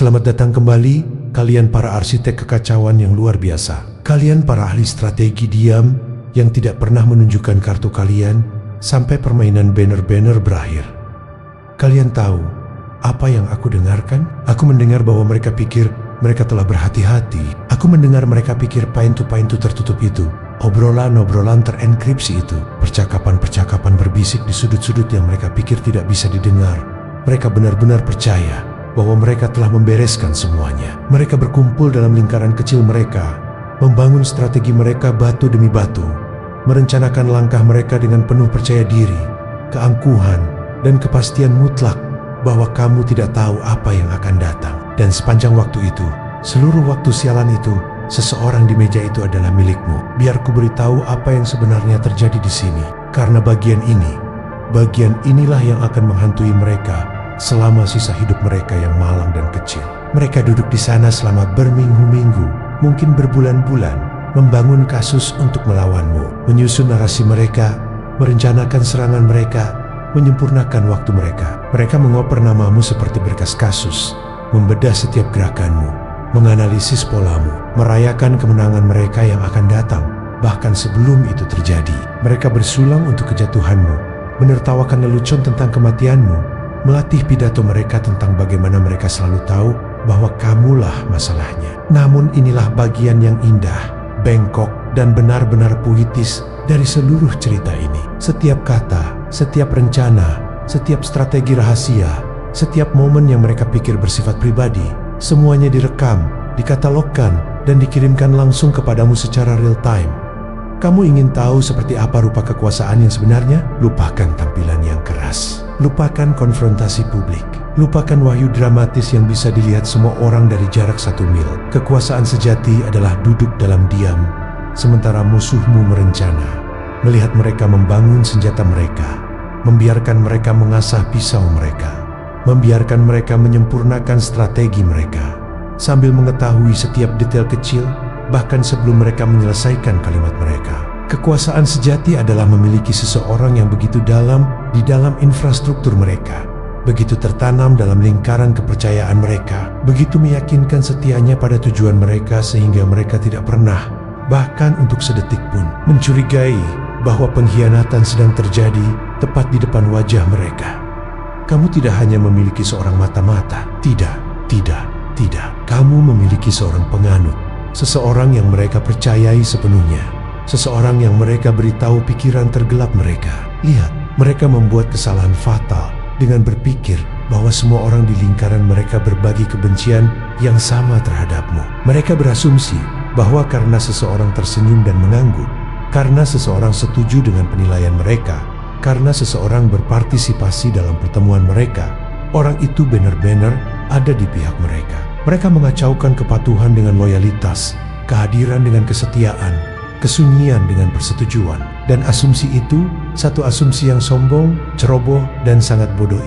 Selamat datang kembali, kalian para arsitek kekacauan yang luar biasa. Kalian para ahli strategi diam yang tidak pernah menunjukkan kartu kalian sampai permainan banner-banner berakhir. Kalian tahu apa yang aku dengarkan? Aku mendengar bahwa mereka pikir mereka telah berhati-hati. Aku mendengar mereka pikir pintu-pintu tertutup itu, obrolan-obrolan terenkripsi itu, percakapan-percakapan berbisik di sudut-sudut yang mereka pikir tidak bisa didengar. Mereka benar-benar percaya bahwa mereka telah membereskan semuanya. Mereka berkumpul dalam lingkaran kecil mereka, membangun strategi mereka batu demi batu, merencanakan langkah mereka dengan penuh percaya diri, keangkuhan, dan kepastian mutlak bahwa kamu tidak tahu apa yang akan datang. Dan sepanjang waktu itu, seluruh waktu sialan itu, seseorang di meja itu adalah milikmu. Biar ku beritahu apa yang sebenarnya terjadi di sini. Karena bagian inilah yang akan menghantui mereka selama sisa hidup mereka yang malang dan kecil. Mereka duduk di sana selama berminggu-minggu, mungkin berbulan-bulan, membangun kasus untuk melawanmu, menyusun narasi mereka, merencanakan serangan mereka, menyempurnakan waktu mereka. Mereka mengoper namamu seperti berkas kasus, membedah setiap gerakanmu, menganalisis polamu, merayakan kemenangan mereka yang akan datang, bahkan sebelum itu terjadi. Mereka bersulang untuk kejatuhanmu, menertawakan lelucon tentang kematianmu, melatih pidato mereka tentang bagaimana mereka selalu tahu bahwa kamulah masalahnya. Namun inilah bagian yang indah, bengkok, dan benar-benar puitis dari seluruh cerita ini. Setiap kata, setiap rencana, setiap strategi rahasia, setiap momen yang mereka pikir bersifat pribadi, semuanya direkam, dikatalogkan, dan dikirimkan langsung kepadamu secara real time. Kamu ingin tahu seperti apa rupa kekuasaan yang sebenarnya? Lupakan tampilan yang keras. Lupakan konfrontasi publik. Lupakan wahyu dramatis yang bisa dilihat semua orang dari jarak 1 mil. Kekuasaan sejati adalah duduk dalam diam, sementara musuhmu merencana. Melihat mereka membangun senjata mereka, membiarkan mereka mengasah pisau mereka, membiarkan mereka menyempurnakan strategi mereka, sambil mengetahui setiap detail kecil, bahkan sebelum mereka menyelesaikan kalimat mereka. Kekuasaan sejati adalah memiliki seseorang yang begitu dalam di dalam infrastruktur mereka, begitu tertanam dalam lingkaran kepercayaan mereka, begitu meyakinkan setianya pada tujuan mereka sehingga mereka tidak pernah, bahkan untuk sedetik pun, mencurigai bahwa pengkhianatan sedang terjadi tepat di depan wajah mereka. Kamu tidak hanya memiliki seorang mata-mata, tidak. Kamu memiliki seorang penganut, seseorang yang mereka percayai sepenuhnya, seseorang yang mereka beritahu pikiran tergelap mereka. Lihat, mereka membuat kesalahan fatal dengan berpikir bahwa semua orang di lingkaran mereka berbagi kebencian yang sama terhadapmu. Mereka berasumsi bahwa karena seseorang tersenyum dan mengangguk, karena seseorang setuju dengan penilaian mereka, karena seseorang berpartisipasi dalam pertemuan mereka, orang itu benar-benar ada di pihak mereka. Mereka mengacaukan kepatuhan dengan loyalitas, kehadiran dengan kesetiaan, kesunyian dengan persetujuan. Dan asumsi itu, satu asumsi yang sombong, ceroboh, dan sangat bodoh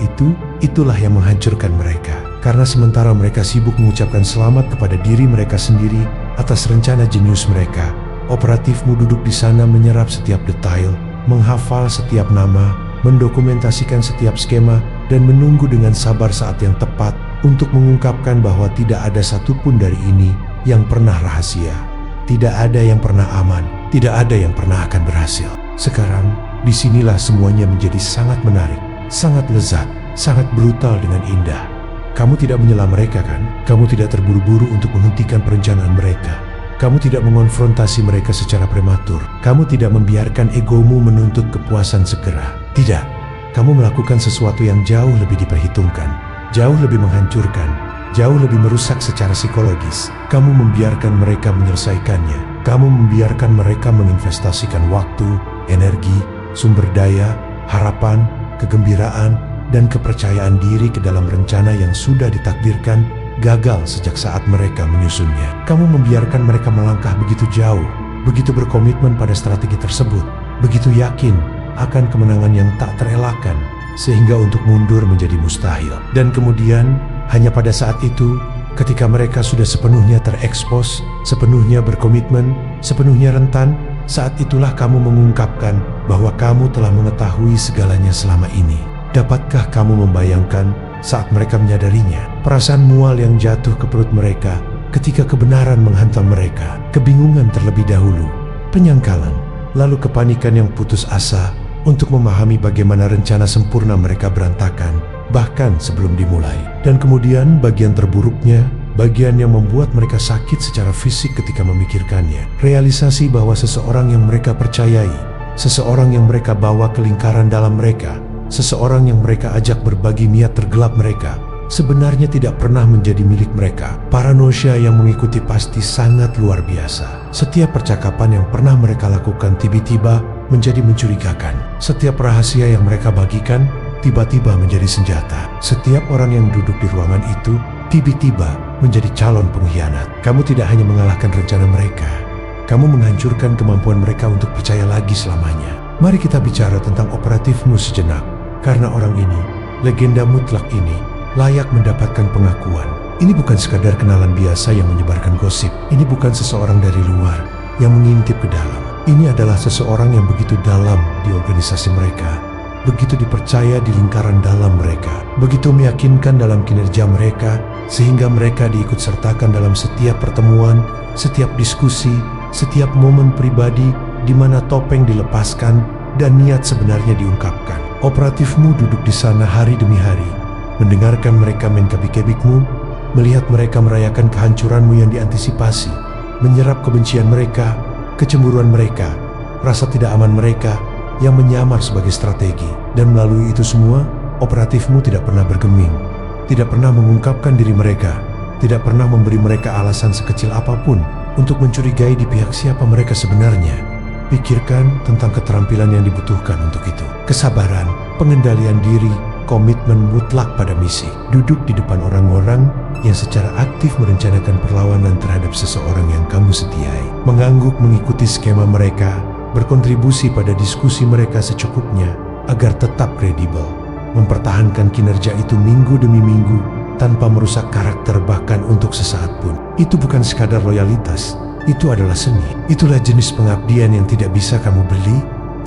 itulah yang menghancurkan mereka. Karena sementara mereka sibuk mengucapkan selamat kepada diri mereka sendiri atas rencana jenius mereka, operatifmu duduk di sana menyerap setiap detail, menghafal setiap nama, mendokumentasikan setiap skema, dan menunggu dengan sabar saat yang tepat untuk mengungkapkan bahwa tidak ada satupun dari ini yang pernah rahasia. Tidak ada yang pernah aman, tidak ada yang pernah akan berhasil. Sekarang, disinilah semuanya menjadi sangat menarik, sangat lezat, sangat brutal dengan indah. Kamu tidak menyela mereka kan? Kamu tidak terburu-buru untuk menghentikan perencanaan mereka. Kamu tidak mengonfrontasi mereka secara prematur. Kamu tidak membiarkan egomu menuntut kepuasan segera. Tidak, kamu melakukan sesuatu yang jauh lebih diperhitungkan, jauh lebih menghancurkan, jauh lebih merusak secara psikologis. Kamu membiarkan mereka menyelesaikannya. Kamu membiarkan mereka menginvestasikan waktu, energi, sumber daya, harapan, kegembiraan, dan kepercayaan diri ke dalam rencana yang sudah ditakdirkan gagal sejak saat mereka menyusunnya. Kamu membiarkan mereka melangkah begitu jauh, begitu berkomitmen pada strategi tersebut, begitu yakin akan kemenangan yang tak terelakkan, sehingga untuk mundur menjadi mustahil. Dan kemudian, hanya pada saat itu, ketika mereka sudah sepenuhnya terekspos, sepenuhnya berkomitmen, sepenuhnya rentan, saat itulah kamu mengungkapkan bahwa kamu telah mengetahui segalanya selama ini. Dapatkah kamu membayangkan saat mereka menyadarinya? perasaan mual yang jatuh ke perut mereka ketika kebenaran menghantam mereka, kebingungan terlebih dahulu, penyangkalan, lalu kepanikan yang putus asa untuk memahami bagaimana rencana sempurna mereka berantakan, bahkan sebelum dimulai. Dan kemudian bagian terburuknya, bagian yang membuat mereka sakit secara fisik ketika memikirkannya, realisasi bahwa seseorang yang mereka percayai, seseorang yang mereka bawa ke lingkaran dalam mereka, seseorang yang mereka ajak berbagi niat tergelap mereka, sebenarnya tidak pernah menjadi milik mereka. Paranoia yang mengikuti pasti sangat luar biasa. Setiap percakapan yang pernah mereka lakukan tiba-tiba menjadi mencurigakan. Setiap rahasia yang mereka bagikan tiba-tiba menjadi senjata. Setiap orang yang duduk di ruangan itu tiba-tiba menjadi calon pengkhianat. Kamu tidak hanya mengalahkan rencana mereka, kamu menghancurkan kemampuan mereka untuk percaya lagi selamanya. Mari kita bicara tentang operatifmu sejenak, karena orang ini, legenda mutlak ini, layak mendapatkan pengakuan. Ini bukan sekadar kenalan biasa yang menyebarkan gosip. Ini bukan seseorang dari luar yang mengintip ke dalam. Ini adalah seseorang yang begitu dalam di organisasi mereka, begitu dipercaya di lingkaran dalam mereka, begitu meyakinkan dalam kinerja mereka, sehingga mereka diikut sertakan dalam setiap pertemuan, setiap diskusi, setiap momen pribadi di mana topeng dilepaskan dan niat sebenarnya diungkapkan. Operatifmu duduk di sana hari demi hari, mendengarkan mereka main kebik-kebikmu, melihat mereka merayakan kehancuranmu yang diantisipasi, menyerap kebencian mereka, kecemburuan mereka, rasa tidak aman mereka yang menyamar sebagai strategi. Dan melalui itu semua, operatifmu tidak pernah bergeming, tidak pernah mengungkapkan diri mereka, tidak pernah memberi mereka alasan sekecil apapun untuk mencurigai di pihak siapa mereka sebenarnya. Pikirkan tentang keterampilan yang dibutuhkan untuk itu. Kesabaran, pengendalian diri, komitmen mutlak pada misi. Duduk di depan orang-orang yang secara aktif merencanakan perlawanan terhadap seseorang yang kamu setiai. Mengangguk mengikuti skema mereka, berkontribusi pada diskusi mereka secukupnya agar tetap kredibel. Mempertahankan kinerja itu minggu demi minggu tanpa merusak karakter bahkan untuk sesaat pun. Itu bukan sekadar loyalitas, itu adalah seni. Itulah jenis pengabdian yang tidak bisa kamu beli,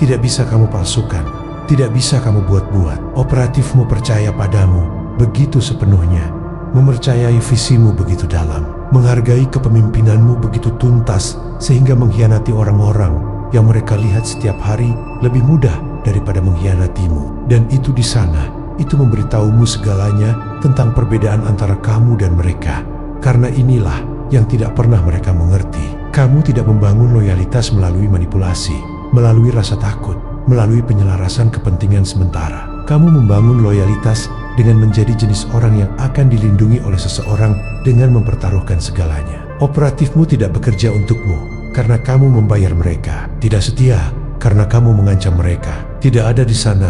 tidak bisa kamu palsukan, tidak bisa kamu buat-buat. Operatifmu percaya padamu begitu sepenuhnya, mempercayai visimu begitu dalam, menghargai kepemimpinanmu begitu tuntas sehingga mengkhianati orang-orang yang mereka lihat setiap hari lebih mudah daripada mengkhianatimu. Dan itu di sana, itu memberitahumu segalanya tentang perbedaan antara kamu dan mereka. Karena inilah yang tidak pernah mereka mengerti. Kamu tidak membangun loyalitas melalui manipulasi, melalui rasa takut, melalui penyelarasan kepentingan sementara. Kamu membangun loyalitas dengan menjadi jenis orang yang akan dilindungi oleh seseorang dengan mempertaruhkan segalanya. Operatifmu tidak bekerja untukmu karena kamu membayar mereka. Tidak setia karena kamu mengancam mereka. Tidak ada di sana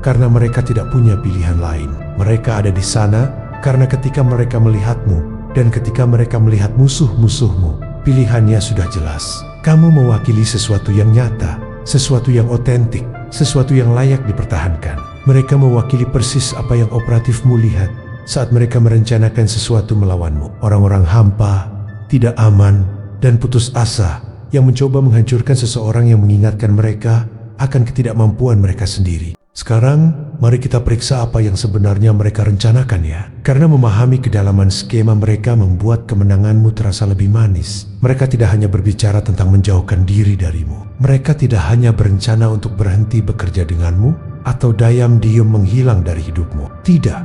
karena mereka tidak punya pilihan lain. Mereka ada di sana karena ketika mereka melihatmu dan ketika mereka melihat musuh-musuhmu, pilihannya sudah jelas. Kamu mewakili sesuatu yang nyata, sesuatu yang otentik, sesuatu yang layak dipertahankan. Mereka mewakili persis apa yang operatifmu lihat saat mereka merencanakan sesuatu melawanmu. Orang-orang hampa, tidak aman, dan putus asa yang mencoba menghancurkan seseorang yang mengingatkan mereka akan ketidakmampuan mereka sendiri. Sekarang, mari kita periksa apa yang sebenarnya mereka rencanakan ya. Karena memahami kedalaman skema mereka membuat kemenanganmu terasa lebih manis. Mereka tidak hanya berbicara tentang menjauhkan diri darimu. Mereka tidak hanya berencana untuk berhenti bekerja denganmu atau diam-diam menghilang dari hidupmu. Tidak,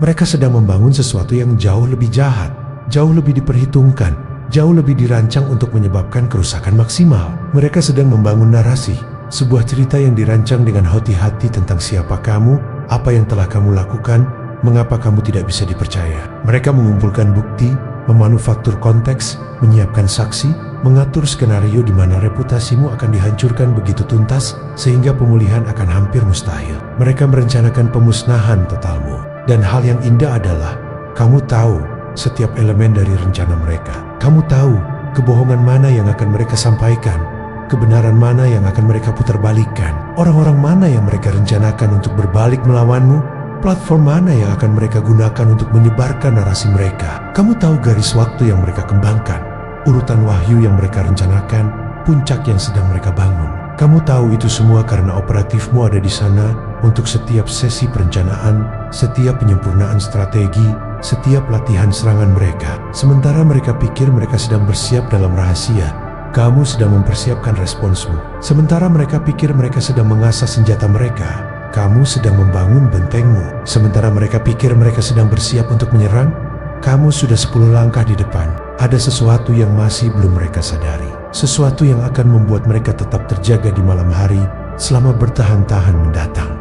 mereka sedang membangun sesuatu yang jauh lebih jahat, jauh lebih diperhitungkan, jauh lebih dirancang untuk menyebabkan kerusakan maksimal. Mereka sedang membangun narasi, sebuah cerita yang dirancang dengan hati-hati tentang siapa kamu, apa yang telah kamu lakukan, mengapa kamu tidak bisa dipercaya. Mereka mengumpulkan bukti, memanufaktur konteks, menyiapkan saksi, mengatur skenario di mana reputasimu akan dihancurkan begitu tuntas sehingga pemulihan akan hampir mustahil. Mereka merencanakan pemusnahan totalmu. Dan hal yang indah adalah, kamu tahu setiap elemen dari rencana mereka. Kamu tahu kebohongan mana yang akan mereka sampaikan, kebenaran mana yang akan mereka putarbalikkan, orang-orang mana yang mereka rencanakan untuk berbalik melawanmu, platform mana yang akan mereka gunakan untuk menyebarkan narasi mereka. Kamu tahu garis waktu yang mereka kembangkan, urutan wahyu yang mereka rencanakan, puncak yang sedang mereka bangun. Kamu tahu itu semua karena operatifmu ada di sana untuk setiap sesi perencanaan, setiap penyempurnaan strategi, setiap latihan serangan mereka. Sementara mereka pikir mereka sedang bersiap dalam rahasia, kamu sedang mempersiapkan responsmu. Sementara mereka pikir mereka sedang mengasah senjata mereka, kamu sedang membangun bentengmu. Sementara mereka pikir mereka sedang bersiap untuk menyerang, kamu sudah 10 langkah di depan. Ada sesuatu yang masih belum mereka sadari. Sesuatu yang akan membuat mereka tetap terjaga di malam hari selama bertahan-tahan mendatang.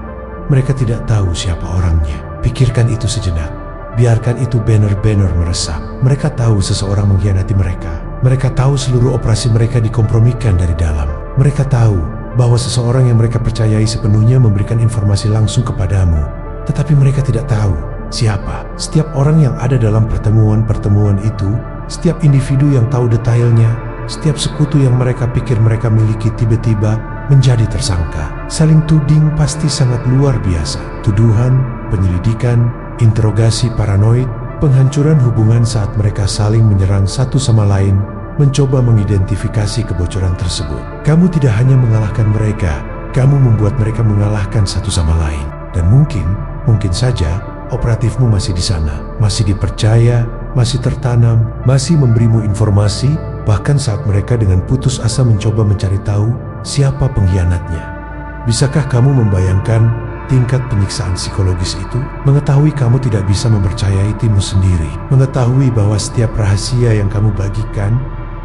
Mereka tidak tahu siapa orangnya. Pikirkan itu sejenak. Biarkan itu banner-banner meresap. Mereka tahu seseorang mengkhianati mereka. Mereka tahu seluruh operasi mereka dikompromikan dari dalam. Mereka tahu bahwa seseorang yang mereka percayai sepenuhnya memberikan informasi langsung kepadamu. Tetapi mereka tidak tahu siapa. Setiap orang yang ada dalam pertemuan-pertemuan itu, setiap individu yang tahu detailnya, setiap sekutu yang mereka pikir mereka miliki tiba-tiba menjadi tersangka. Saling tuding pasti sangat luar biasa. Tuduhan, penyelidikan, interogasi paranoid, penghancuran hubungan saat mereka saling menyerang satu sama lain, mencoba mengidentifikasi kebocoran tersebut. Kamu tidak hanya mengalahkan mereka, kamu membuat mereka mengalahkan satu sama lain. Dan mungkin saja operatifmu masih di sana, masih dipercaya, masih tertanam, masih memberimu informasi, bahkan saat mereka dengan putus asa mencoba mencari tahu siapa pengkhianatnya. Bisakah kamu membayangkan tingkat penyiksaan psikologis itu? Mengetahui kamu tidak bisa mempercayai timmu sendiri, mengetahui bahwa setiap rahasia yang kamu bagikan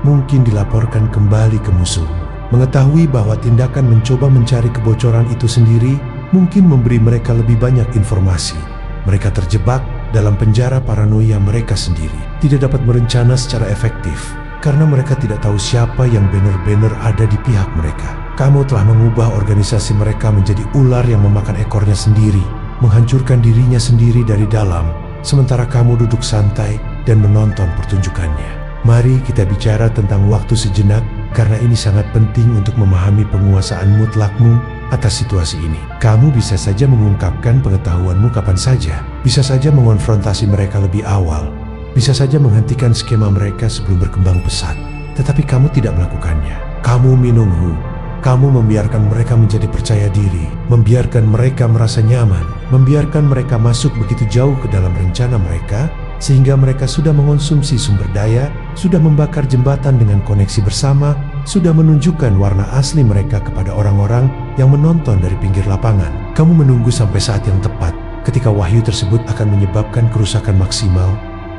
mungkin dilaporkan kembali ke musuhmu, mengetahui bahwa tindakan mencoba mencari kebocoran itu sendiri mungkin memberi mereka lebih banyak informasi. Mereka terjebak dalam penjara paranoia mereka sendiri, tidak dapat merencana secara efektif karena mereka tidak tahu siapa yang benar-benar ada di pihak mereka. Kamu telah mengubah organisasi mereka menjadi ular yang memakan ekornya sendiri, menghancurkan dirinya sendiri dari dalam, sementara kamu duduk santai dan menonton pertunjukannya. Mari kita bicara tentang waktu sejenak, karena ini sangat penting untuk memahami penguasaan mutlakmu atas situasi ini. Kamu bisa saja mengungkapkan pengetahuanmu kapan saja, bisa saja mengonfrontasi mereka lebih awal, bisa saja menghentikan skema mereka sebelum berkembang pesat. Tetapi kamu tidak melakukannya. Kamu minunghu. Kamu membiarkan mereka menjadi percaya diri, membiarkan mereka merasa nyaman, membiarkan mereka masuk begitu jauh ke dalam rencana mereka, sehingga mereka sudah mengonsumsi sumber daya, sudah membakar jembatan dengan koneksi bersama, sudah menunjukkan warna asli mereka kepada orang-orang yang menonton dari pinggir lapangan. Kamu menunggu sampai saat yang tepat, ketika wahyu tersebut akan menyebabkan kerusakan maksimal,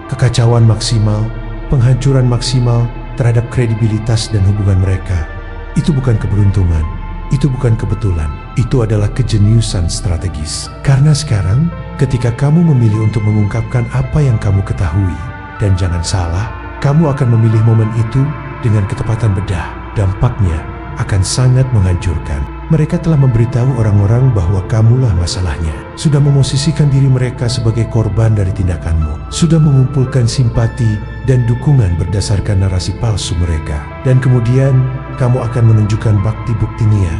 kekacauan maksimal, penghancuran maksimal terhadap kredibilitas dan hubungan mereka. Itu bukan keberuntungan, itu bukan kebetulan, itu adalah kejeniusan strategis. Karena sekarang, ketika kamu memilih untuk mengungkapkan apa yang kamu ketahui, dan jangan salah, kamu akan memilih momen itu dengan ketepatan bedah, dampaknya akan sangat menghancurkan. Mereka telah memberitahu orang-orang bahwa kamulah masalahnya, sudah memosisikan diri mereka sebagai korban dari tindakanmu, sudah mengumpulkan simpati dan dukungan berdasarkan narasi palsu mereka. Dan kemudian, kamu akan menunjukkan bukti-bukti Nia,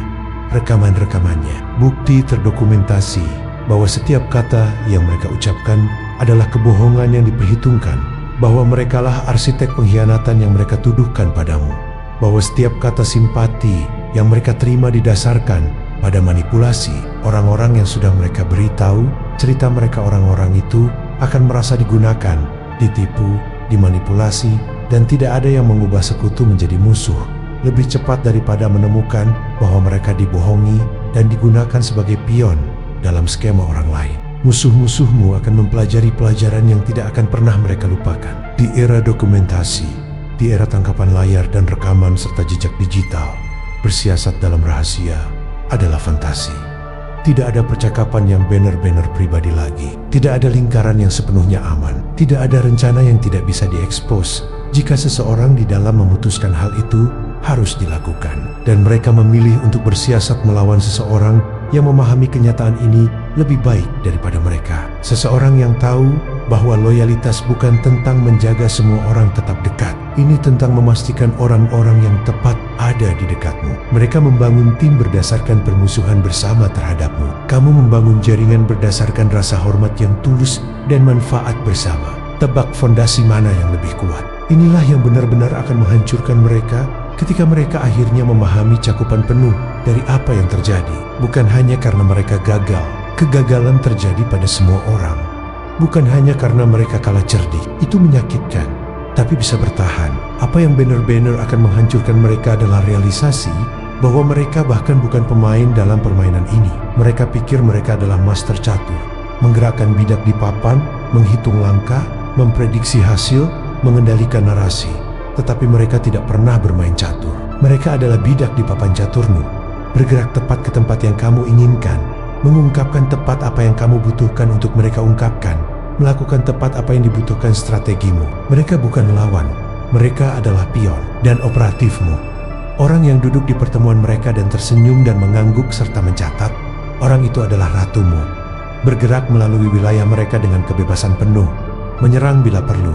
rekaman-rekamannya, bukti terdokumentasi bahwa setiap kata yang mereka ucapkan adalah kebohongan yang diperhitungkan, bahwa merekalah arsitek pengkhianatan yang mereka tuduhkan padamu, bahwa setiap kata simpati yang mereka terima didasarkan pada manipulasi. Orang-orang yang sudah mereka beritahu cerita mereka, orang-orang itu akan merasa digunakan, ditipu, dimanipulasi, dan tidak ada yang mengubah sekutu menjadi musuh lebih cepat daripada menemukan bahwa mereka dibohongi dan digunakan sebagai pion dalam skema orang lain. Musuh-musuhmu akan mempelajari pelajaran yang tidak akan pernah mereka lupakan. Di era dokumentasi, di era tangkapan layar dan rekaman serta jejak digital, bersiasat dalam rahasia adalah fantasi. Tidak ada percakapan yang banner-banner pribadi lagi. Tidak ada lingkaran yang sepenuhnya aman. Tidak ada rencana yang tidak bisa diekspos jika seseorang di dalam memutuskan hal itu harus dilakukan. Dan mereka memilih untuk bersiasat melawan seseorang yang memahami kenyataan ini lebih baik daripada mereka. Seseorang yang tahu bahwa loyalitas bukan tentang menjaga semua orang tetap dekat. Ini tentang memastikan orang-orang yang tepat ada di dekatmu. Mereka membangun tim berdasarkan permusuhan bersama terhadapmu. Kamu membangun jaringan berdasarkan rasa hormat yang tulus dan manfaat bersama. Tebak fondasi mana yang lebih kuat. Inilah yang benar-benar akan menghancurkan mereka Ketika mereka akhirnya memahami cakupan penuh dari apa yang terjadi, bukan hanya karena mereka gagal, kegagalan terjadi pada semua orang. Bukan hanya karena mereka kalah cerdik, itu menyakitkan, tapi bisa bertahan. Apa yang benar-benar akan menghancurkan mereka adalah realisasi bahwa mereka bahkan bukan pemain dalam permainan ini. Mereka pikir mereka adalah master catur, menggerakkan bidak di papan, menghitung langkah, memprediksi hasil, mengendalikan narasi. Tetapi mereka tidak pernah bermain catur. Mereka adalah bidak di papan caturmu, bergerak tepat ke tempat yang kamu inginkan, mengungkapkan tepat apa yang kamu butuhkan untuk mereka ungkapkan, melakukan tepat apa yang dibutuhkan strategimu. Mereka bukan lawan, mereka adalah pion dan operatifmu. Orang yang duduk di pertemuan mereka dan tersenyum dan mengangguk serta mencatat, orang itu adalah ratumu. Bergerak melalui wilayah mereka dengan kebebasan penuh, menyerang bila perlu,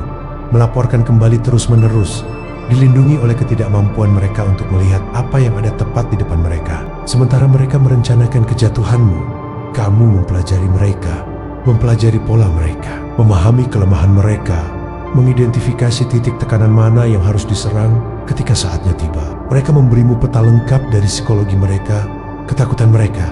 melaporkan kembali terus-menerus, dilindungi oleh ketidakmampuan mereka untuk melihat apa yang ada tepat di depan mereka. Sementara mereka merencanakan kejatuhanmu, kamu mempelajari mereka, mempelajari pola mereka, memahami kelemahan mereka, mengidentifikasi titik tekanan mana yang harus diserang ketika saatnya tiba. Mereka memberimu peta lengkap dari psikologi mereka, ketakutan mereka,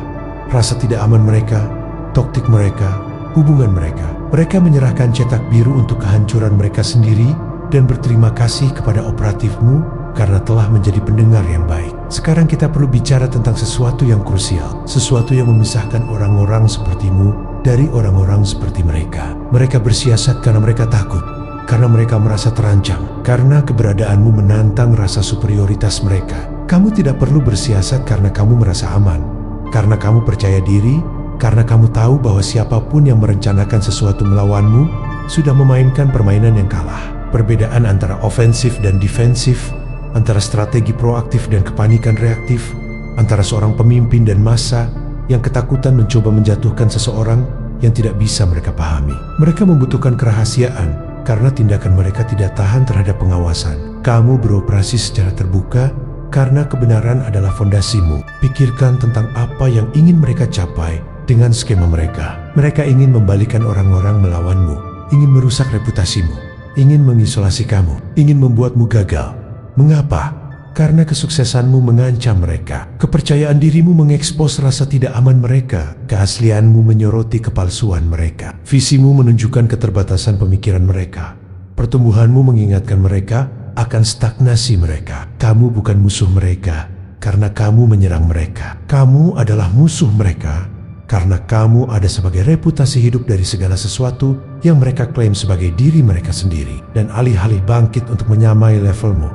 rasa tidak aman mereka, taktik mereka, hubungan mereka. Mereka menyerahkan cetak biru untuk kehancuran mereka sendiri dan berterima kasih kepada operatifmu karena telah menjadi pendengar yang baik. Sekarang kita perlu bicara tentang sesuatu yang krusial, sesuatu yang memisahkan orang-orang sepertimu dari orang-orang seperti mereka. Mereka bersiasat karena mereka takut, karena mereka merasa terancam, karena keberadaanmu menantang rasa superioritas mereka. Kamu tidak perlu bersiasat karena kamu merasa aman, karena kamu percaya diri, karena kamu tahu bahwa siapapun yang merencanakan sesuatu melawanmu sudah memainkan permainan yang kalah. Perbedaan antara ofensif dan defensif, antara strategi proaktif dan kepanikan reaktif, antara seorang pemimpin dan massa yang ketakutan mencoba menjatuhkan seseorang yang tidak bisa mereka pahami. Mereka membutuhkan kerahasiaan karena tindakan mereka tidak tahan terhadap pengawasan. Kamu beroperasi secara terbuka karena kebenaran adalah fondasimu. Pikirkan tentang apa yang ingin mereka capai dengan skema mereka. Mereka ingin membalikan orang-orang melawanmu, ingin merusak reputasimu, ingin mengisolasi kamu, ingin membuatmu gagal. Mengapa? Karena kesuksesanmu mengancam mereka. Kepercayaan dirimu mengekspos rasa tidak aman mereka. Keaslianmu menyoroti kepalsuan mereka. Visimu menunjukkan keterbatasan pemikiran mereka. Pertumbuhanmu mengingatkan mereka akan stagnasi mereka. Kamu bukan musuh mereka karena kamu menyerang mereka. Kamu adalah musuh mereka karena kamu ada sebagai reputasi hidup dari segala sesuatu yang mereka klaim sebagai diri mereka sendiri. Dan alih-alih bangkit untuk menyamai levelmu,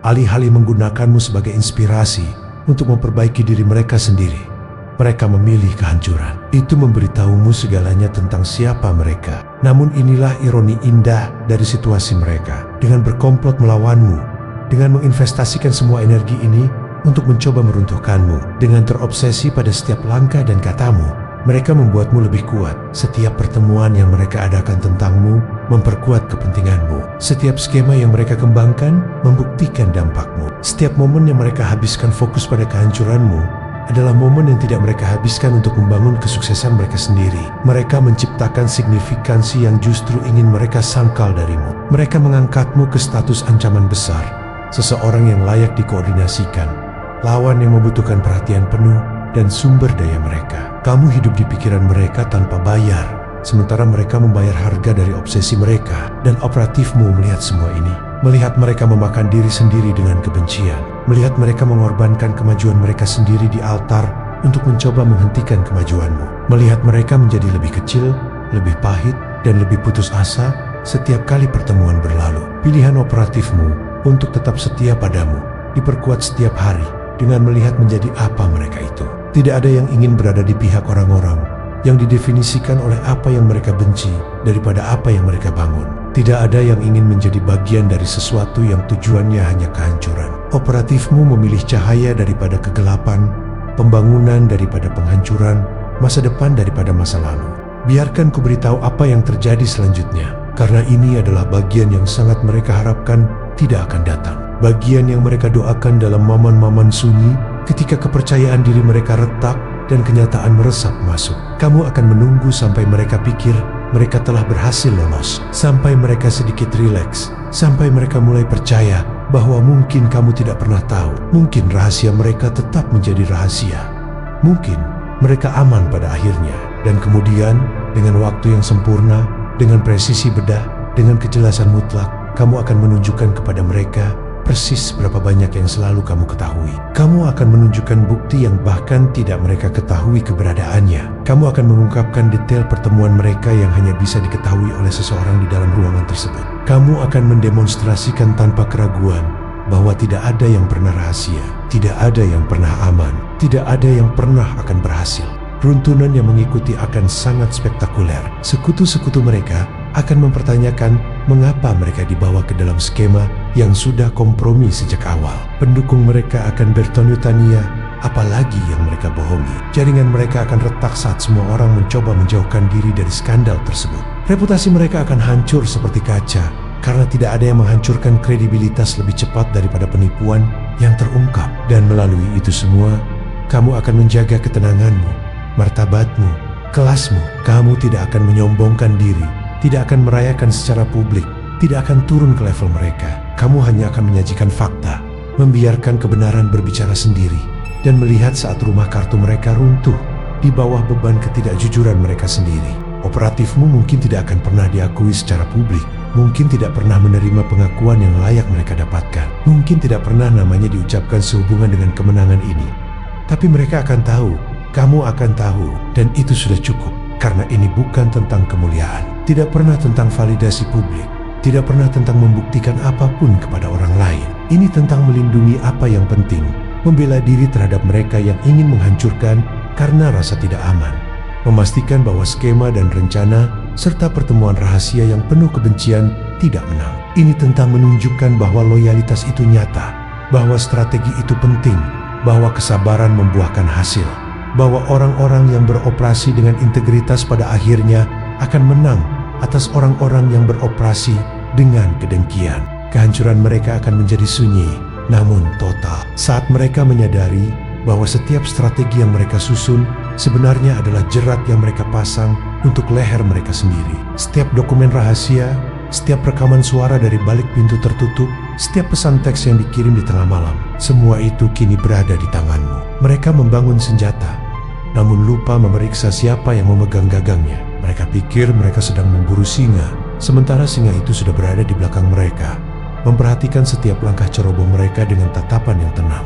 alih-alih menggunakanmu sebagai inspirasi untuk memperbaiki diri mereka sendiri, mereka memilih kehancuran. Itu memberitahumu segalanya tentang siapa mereka. Namun inilah ironi indah dari situasi mereka. Dengan berkomplot melawanmu, dengan menginvestasikan semua energi ini untuk mencoba meruntuhkanmu, dengan terobsesi pada setiap langkah dan katamu, mereka membuatmu lebih kuat. Setiap pertemuan yang mereka adakan tentangmu memperkuat kepentinganmu. Setiap skema yang mereka kembangkan membuktikan dampakmu. Setiap momen yang mereka habiskan fokus pada kehancuranmu adalah momen yang tidak mereka habiskan untuk membangun kesuksesan mereka sendiri. Mereka menciptakan signifikansi yang justru ingin mereka sangkal darimu. Mereka mengangkatmu ke status ancaman besar, seseorang yang layak dikoordinasikan, lawan yang membutuhkan perhatian penuh dan sumber daya mereka. Kamu hidup di pikiran mereka tanpa bayar, sementara mereka membayar harga dari obsesi mereka. Dan operatifmu melihat semua ini, melihat mereka memakan diri sendiri dengan kebencian, melihat mereka mengorbankan kemajuan mereka sendiri di altar untuk mencoba menghentikan kemajuanmu, melihat mereka menjadi lebih kecil, lebih pahit, dan lebih putus asa setiap kali pertemuan berlalu. Pilihan operatifmu untuk tetap setia padamu diperkuat setiap hari dengan melihat menjadi apa mereka itu. Tidak ada yang ingin berada di pihak orang-orang yang didefinisikan oleh apa yang mereka benci daripada apa yang mereka bangun. Tidak ada yang ingin menjadi bagian dari sesuatu yang tujuannya hanya kehancuran. Operatifmu memilih cahaya daripada kegelapan, pembangunan daripada penghancuran, masa depan daripada masa lalu. Biarkan ku beritahu apa yang terjadi selanjutnya, karena ini adalah bagian yang sangat mereka harapkan tidak akan datang. Bagian yang mereka doakan dalam momen-momen sunyi ketika kepercayaan diri mereka retak dan kenyataan meresap masuk. Kamu akan menunggu sampai mereka pikir mereka telah berhasil lolos, sampai mereka sedikit rileks, sampai mereka mulai percaya bahwa mungkin kamu tidak pernah tahu. Mungkin rahasia mereka tetap menjadi rahasia. Mungkin mereka aman pada akhirnya. Dan kemudian, dengan waktu yang sempurna, dengan presisi bedah, dengan kejelasan mutlak, kamu akan menunjukkan kepada mereka persis berapa banyak yang selalu kamu ketahui. Kamu akan menunjukkan bukti yang bahkan tidak mereka ketahui keberadaannya. Kamu akan mengungkapkan detail pertemuan mereka yang hanya bisa diketahui oleh seseorang di dalam ruangan tersebut. Kamu akan mendemonstrasikan tanpa keraguan bahwa tidak ada yang pernah rahasia, tidak ada yang pernah aman, tidak ada yang pernah akan berhasil. Runtunan yang mengikuti akan sangat spektakuler. Sekutu-sekutu mereka akan mempertanyakan mengapa mereka dibawa ke dalam skema yang sudah kompromi sejak awal. Pendukung mereka akan bertanya-tanya, apalagi yang mereka bohongi. Jaringan mereka akan retak saat semua orang mencoba menjauhkan diri dari skandal tersebut. Reputasi mereka akan hancur seperti kaca, karena tidak ada yang menghancurkan kredibilitas lebih cepat daripada penipuan yang terungkap. Dan melalui itu semua, kamu akan menjaga ketenanganmu, martabatmu, kelasmu. Kamu tidak akan menyombongkan diri, tidak akan merayakan secara publik, tidak akan turun ke level mereka. Kamu hanya akan menyajikan fakta, membiarkan kebenaran berbicara sendiri, dan melihat saat rumah kartu mereka runtuh di bawah beban ketidakjujuran mereka sendiri. Operatifmu mungkin tidak akan pernah diakui secara publik, mungkin tidak pernah menerima pengakuan yang layak mereka dapatkan, mungkin tidak pernah namanya diucapkan sehubungan dengan kemenangan ini. Tapi mereka akan tahu, kamu akan tahu, dan itu sudah cukup. Karena ini bukan tentang kemuliaan, tidak pernah tentang validasi publik, tidak pernah tentang membuktikan apapun kepada orang lain. Ini tentang melindungi apa yang penting, membela diri terhadap mereka yang ingin menghancurkan karena rasa tidak aman, memastikan bahwa skema dan rencana serta pertemuan rahasia yang penuh kebencian tidak menang. Ini tentang menunjukkan bahwa loyalitas itu nyata, bahwa strategi itu penting, bahwa kesabaran membuahkan hasil, bahwa orang-orang yang beroperasi dengan integritas pada akhirnya akan menang atas orang-orang yang beroperasi dengan kedengkian. Kehancuran mereka akan menjadi sunyi, namun total, saat mereka menyadari bahwa setiap strategi yang mereka susun sebenarnya adalah jerat yang mereka pasang untuk leher mereka sendiri. Setiap dokumen rahasia, setiap rekaman suara dari balik pintu tertutup, setiap pesan teks yang dikirim di tengah malam, semua itu kini berada di tanganmu. Mereka membangun senjata, namun lupa memeriksa siapa yang memegang gagangnya. Mereka pikir mereka sedang memburu singa, sementara singa itu sudah berada di belakang mereka, memperhatikan setiap langkah ceroboh mereka dengan tatapan yang tenang.